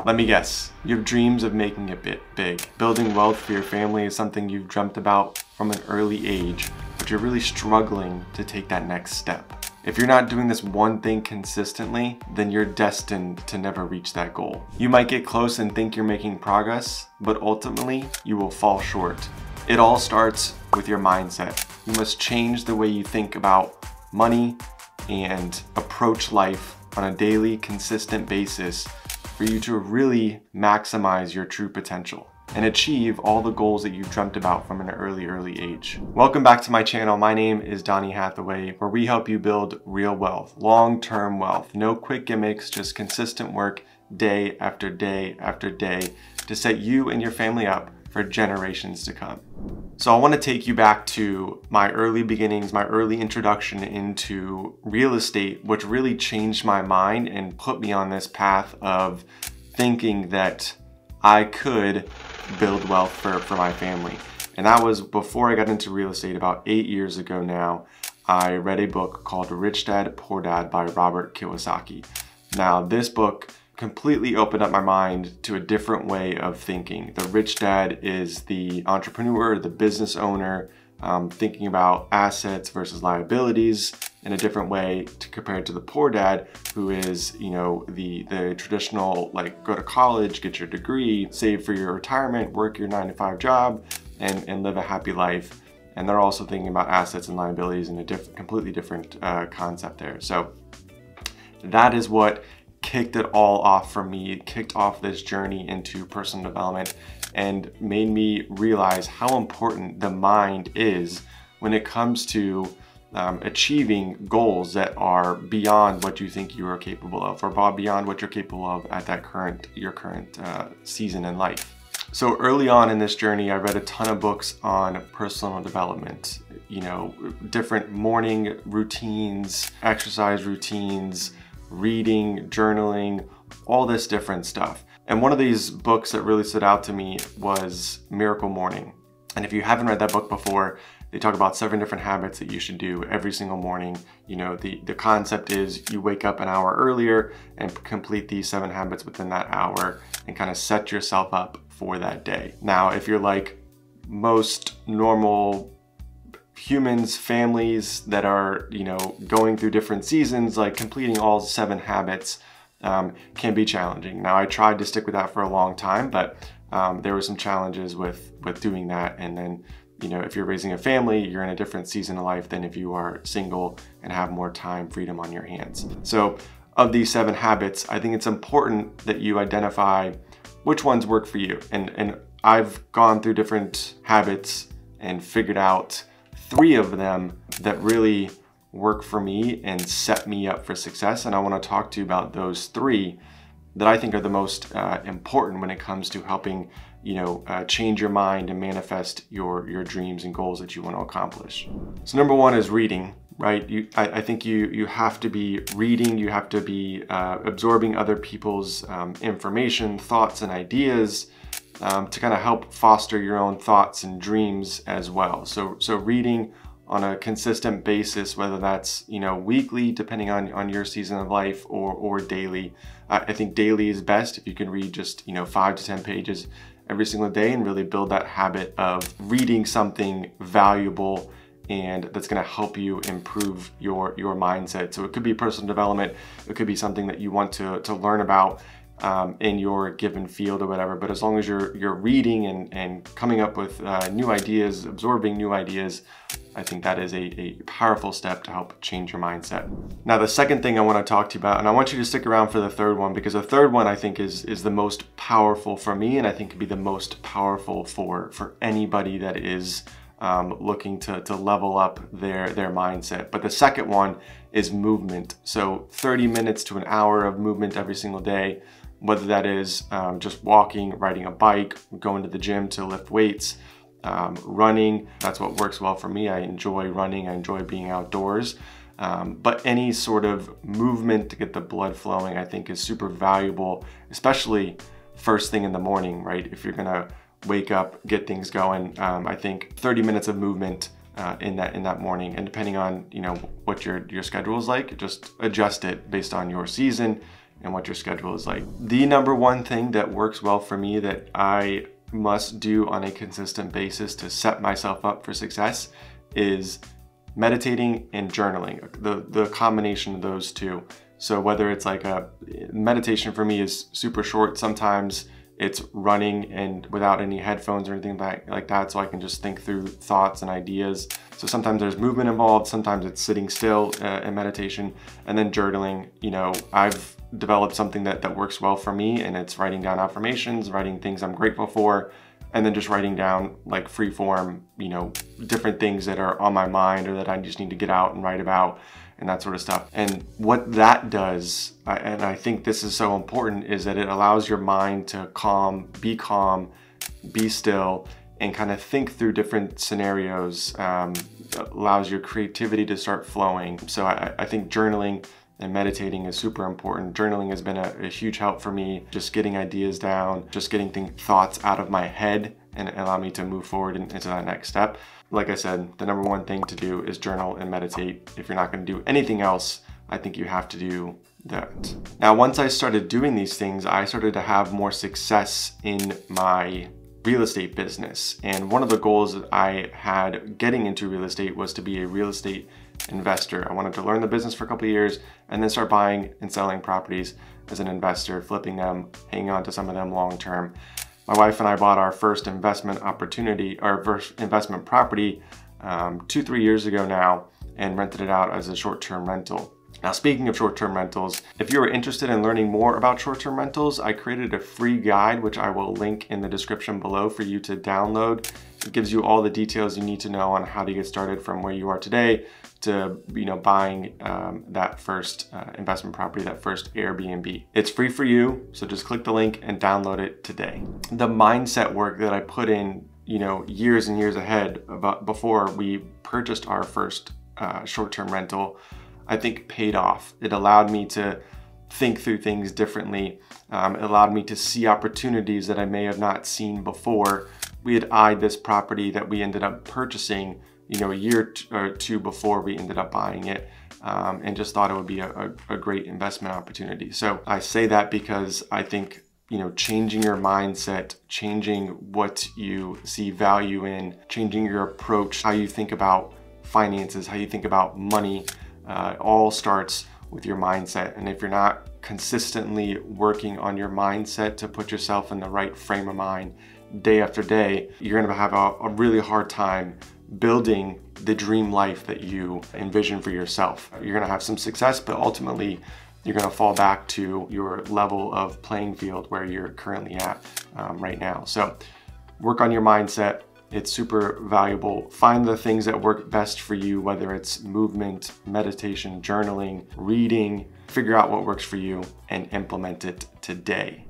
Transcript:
Let me guess, you have dreams of making it big. Building wealth for your family is something you've dreamt about from an early age, but you're really struggling to take that next step. If you're not doing this one thing consistently, then you're destined to never reach that goal. You might get close and think you're making progress, but ultimately you will fall short. It all starts with your mindset. You must change the way you think about money and approach life on a daily, consistent basis for you to really maximize your true potential and achieve all the goals that you've dreamt about from an early age. Welcome back to my channel. My name is Donnie Hathaway, where we help you build real wealth, long-term wealth. No quick gimmicks, just consistent work day after day after day to set you and your family up for generations to come. So I want to take you back to my early beginnings, my early introduction into real estate, which really changed my mind and put me on this path of thinking that I could build wealth for my family. And that was before I got into real estate about 8 years ago now. I read a book called Rich Dad, Poor Dad by Robert Kiyosaki. Now this book completely opened up my mind to a different way of thinking. The rich dad is the entrepreneur, the business owner, thinking about assets versus liabilities in a different way compared to the poor dad, who is, you know, the traditional, like, go to college, get your degree, save for your retirement, work your 9-to-5 job, and live a happy life. And they're also thinking about assets and liabilities in a completely different concept there. So that is what kicked it all off for me. It kicked off this journey into personal development and made me realize how important the mind is when it comes to achieving goals that are beyond what you think you are capable of, or beyond what you're capable of at that your current season in life. So early on in this journey, I read a ton of books on personal development, you know, different morning routines, exercise routines, reading, journaling, all this different stuff. And one of these books that really stood out to me was Miracle Morning. And if you haven't read that book before, they talk about 7 different habits that you should do every single morning. You know, the concept is you wake up an hour earlier and complete these 7 habits within that hour and kind of set yourself up for that day. Now, if you're like most normal humans, families that are, you know, going through different seasons, like completing all 7 habits can be challenging. Now, I tried to stick with that for a long time, but there were some challenges with doing that. And then, you know, if you're raising a family, you're in a different season of life than if you are single and have more time, freedom on your hands. So of these 7 habits, I think it's important that you identify which ones work for you. And I've gone through different habits and figured out 3 of them that really work for me and set me up for success. And I want to talk to you about those 3 that I think are the most important when it comes to helping, you know, change your mind and manifest your dreams and goals that you want to accomplish. So number 1 is reading, right? I think you have to be reading, you have to be absorbing other people's information, thoughts, and ideas to kind of help foster your own thoughts and dreams as well. So reading on a consistent basis, whether that's, you know, weekly, depending on your season of life, or daily. I think daily is best if you can read just, you know, 5 to 10 pages every single day and really build that habit of reading something valuable and that's going to help you improve your mindset. So it could be personal development, it could be something that you want to learn about in your given field or whatever, but as long as you're reading and coming up with new ideas, absorbing new ideas, I think that is a powerful step to help change your mindset. Now, the second thing I want to talk to you about, and I want you to stick around for the third one, because the third one I think is the most powerful for me, and I think could be the most powerful for anybody that is looking to level up their mindset. But the second one is movement. So 30 minutes to an hour of movement every single day, whether that is just walking, riding a bike, going to the gym to lift weights, running. That's what works well for me. I enjoy running, I enjoy being outdoors. But any sort of movement to get the blood flowing, I think, is super valuable, especially first thing in the morning, right? If you're gonna wake up, get things going, I think 30 minutes of movement in that morning, and depending on, you know, what your schedule is like, just adjust it based on your season, and what your schedule is like. The number one thing that works well for me that I must do on a consistent basis to set myself up for success is meditating and journaling, the combination of those two. So whether it's like a meditation for me is super short, sometimes it's running and without any headphones or anything like that, so I can just think through thoughts and ideas. So sometimes there's movement involved, sometimes it's sitting still in meditation, and then journaling. You know, I've developed something that works well for me, and it's writing down affirmations, writing things I'm grateful for, and then just writing down like free form, you know, different things that are on my mind or that I just need to get out and write about and that sort of stuff. And what that does, and I think this is so important, is that it allows your mind to calm, be still, and kind of think through different scenarios, allows your creativity to start flowing. So I think journaling and meditating is super important. Journaling has been a huge help for me, just getting ideas down, just getting thoughts out of my head and allow me to move forward into that next step. Like I said, the number one thing to do is journal and meditate. If you're not going to do anything else, I think you have to do that. Now, once I started doing these things, I started to have more success in my real estate business. And one of the goals that I had getting into real estate was to be a real estate investor. I wanted to learn the business for a couple of years and then start buying and selling properties as an investor, flipping them, hanging on to some of them long term. My wife and I bought our first investment opportunity, our first investment property 2-3 years ago now, and rented it out as a short-term rental. Now, speaking of short-term rentals, if you are interested in learning more about short-term rentals, I created a free guide, which I will link in the description below for you to download. It gives you all the details you need to know on how to get started from where you are today to, you know, buying that first investment property, that first Airbnb. It's free for you, so just click the link and download it today. The mindset work that I put in, you know, years and years ahead before we purchased our first short-term rental, I think paid off. It allowed me to think through things differently. It allowed me to see opportunities that I may have not seen before. We had eyed this property that we ended up purchasing, you know, a year or two before we ended up buying it, and just thought it would be a great investment opportunity. So I say that because I think, you know, changing your mindset, changing what you see value in, changing your approach, how you think about finances, how you think about money, all starts with your mindset. And if you're not consistently working on your mindset to put yourself in the right frame of mind day after day, you're gonna have a really hard time building the dream life that you envision for yourself. You're gonna have some success, but ultimately you're gonna fall back to your level of playing field where you're currently at right now. So work on your mindset. It's super valuable. Find the things that work best for you, whether it's movement, meditation, journaling, reading. Figure out what works for you and implement it today.